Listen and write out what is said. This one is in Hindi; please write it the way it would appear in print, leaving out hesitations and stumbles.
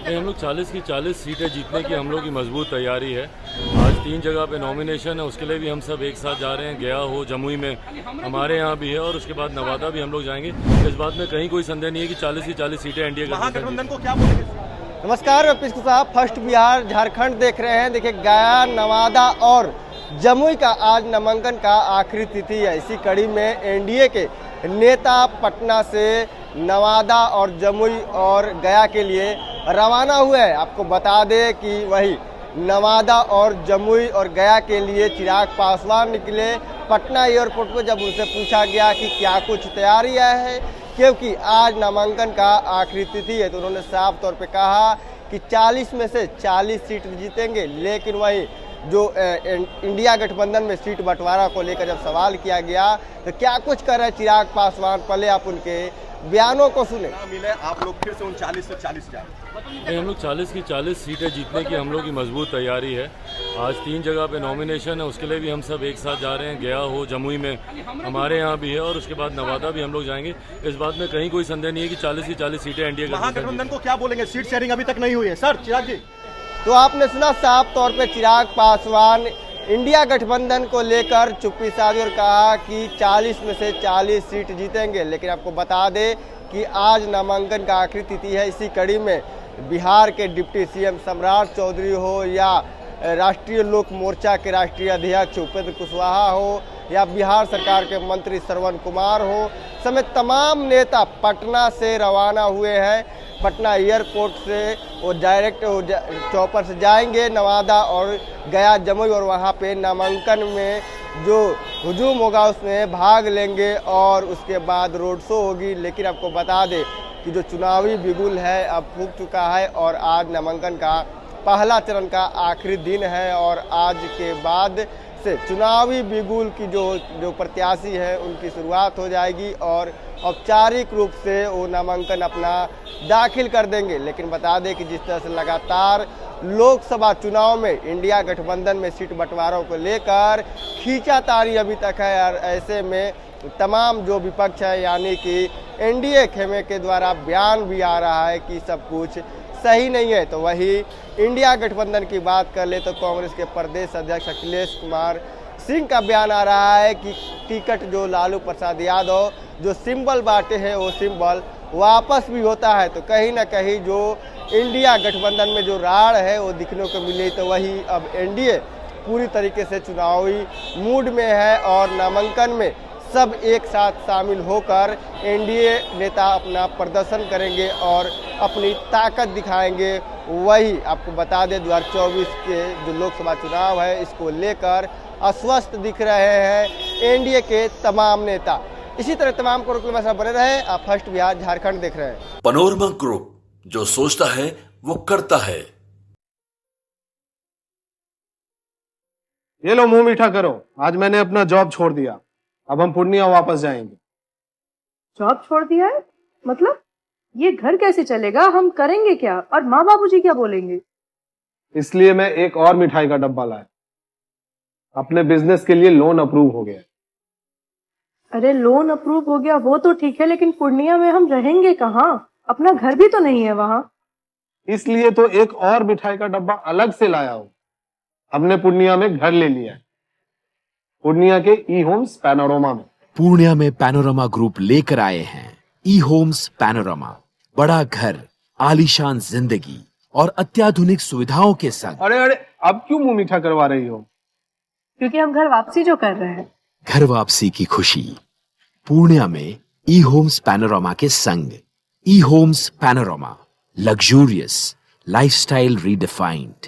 हम लोग 40 की 40 सीटें जीतने की हम लोग की मजबूत तैयारी है। आज 3 जगह पे नॉमिनेशन है, उसके लिए भी हम सब एक साथ जा रहे हैं। गया हो, जमुई में हमारे यहाँ भी है और उसके बाद नवादा भी हम लोग जाएंगे। इस बात में कहीं कोई संदेह नहीं है कि 40 की 40 सीटें एनडीए महागठबंधन को क्या बोलेंगे? नमस्कार, मैं पिस्कू साहब फर्स्ट बिहार झारखंड देख रहे हैं। देखिए, गया, नवादा और जमुई का आज नामांकन का आखिरी तिथि है। इसी कड़ी में एनडीए के नेता पटना से नवादा और जमुई और गया के लिए रवाना हुए हैं। आपको बता दें कि वही नवादा और जमुई और गया के लिए चिराग पासवान निकले पटना एयरपोर्ट पर। जब उनसे पूछा गया कि क्या कुछ तैयारियां है, क्योंकि आज नामांकन का आखिरी तिथि है, तो उन्होंने साफ तौर पे कहा कि 40 में से 40 सीट जीतेंगे। लेकिन वही जो इंडिया गठबंधन में सीट बंटवारा को लेकर जब सवाल किया गया तो क्या कुछ कर रहे चिराग पासवान, पहले आप उनके बयानों को सुने। मिले आप लोग फिर से 39 से 40 जाए। हम लोग 40 की 40 सीटें जीतने की हम लोग की मजबूत तैयारी है। आज 3 जगह पे नॉमिनेशन है, उसके लिए भी हम सब एक साथ जा रहे हैं। गया हो, जमुई में हमारे यहाँ भी है और उसके बाद नवादा भी हम लोग जाएंगे। इस बात में कहीं कोई संदेह नहीं है कि 40 की 40 सीटें एनडीए महागठबंधन को क्या बोलेंगे? सीट शेयरिंग अभी तक नहीं हुई है सर। चिराग जी, तो आपने सुना साफ तौर पे चिराग पासवान इंडिया गठबंधन को लेकर चुप्पी साधी और कहा कि 40 में से 40 सीट जीतेंगे। लेकिन आपको बता दें कि आज नामांकन का आखिरी तिथि है। इसी कड़ी में बिहार के डिप्टी सीएम सम्राट चौधरी हो या राष्ट्रीय लोक मोर्चा के राष्ट्रीय अध्यक्ष उपेंद्र कुशवाहा हो या बिहार सरकार के मंत्री श्रवण कुमार हो समेत तमाम नेता पटना से रवाना हुए हैं। पटना एयरपोर्ट से वो डायरेक्ट चौपर से जाएंगे नवादा और गया, जमुई और वहाँ पे नामांकन में जो हुजूम होगा उसमें भाग लेंगे और उसके बाद रोड शो होगी। लेकिन आपको बता दें कि जो चुनावी बिगुल है अब फूंक चुका है और आज नामांकन का पहला चरण का आखिरी दिन है और आज के बाद से चुनावी बिगुल की जो प्रत्याशी है उनकी शुरुआत हो जाएगी और औपचारिक रूप से वो नामांकन अपना दाखिल कर देंगे। लेकिन बता दें कि जिस तरह से लगातार लोकसभा चुनाव में इंडिया गठबंधन में सीट बंटवारों को लेकर खींचातानी अभी तक है और ऐसे में तमाम जो विपक्ष है यानी कि एनडीए खेमे के द्वारा बयान भी आ रहा है कि सब कुछ सही नहीं है। तो वही इंडिया गठबंधन की बात कर ले तो कांग्रेस के प्रदेश अध्यक्ष अखिलेश कुमार सिंह का बयान आ रहा है कि टिकट जो लालू प्रसाद यादव जो सिंबल बांटे हैं वो सिंबल वापस भी होता है। तो कहीं ना कहीं जो इंडिया गठबंधन में जो राड़ है वो दिखने को मिली। तो वही अब एनडीए पूरी तरीके से चुनावी मूड में है और नामांकन में सब एक साथ शामिल होकर एनडीए नेता अपना प्रदर्शन करेंगे और अपनी ताकत दिखाएंगे। वही आपको बता दें 2024 के जो लोकसभा चुनाव है इसको लेकर अस्वस्थ दिख रहे हैं एनडीए के तमाम नेता। इसी तरह तमाम कार्यक्रम में बने रहे। आप फर्स्ट बिहार झारखंड देख रहे हैं। पनोरमा ग्रुप, जो सोचता है वो करता है। ये लो, मुंह मीठा करो। आज मैंने अपना जॉब छोड़ दिया, अब हम पूर्णिया वापस जाएंगे। जॉब छोड़ दिया है? मतलब ये घर कैसे चलेगा? हम करेंगे क्या और माँ बाबूजी क्या बोलेंगे? इसलिए मैं एक और मिठाई का डब्बा लाया। अपने बिजनेस के लिए लोन अप्रूव हो गया। अरे लोन अप्रूव हो गया वो तो ठीक है, लेकिन पूर्णिया में हम रहेंगे कहाँ? अपना घर भी तो नहीं है वहाँ। इसलिए तो एक और मिठाई का डब्बा अलग से लाया हूँ। हमने पूर्णिया में घर ले लिया है, पूर्णिया के ई होम्स पैनोरमा में। पूर्णिया में पैनोरमा ग्रुप लेकर आए हैं ई होम्स पैनोरमा। बड़ा घर, आलीशान जिंदगी और अत्याधुनिक सुविधाओं के संग। अरे अब क्यों मुंह मीठा करवा रही हो? क्योंकि हम घर वापसी जो कर रहे हैं। घर वापसी की खुशी पूर्णिया में ई होम्स पैनोरमा के संग। ई Homes Panorama, luxurious lifestyle redefined.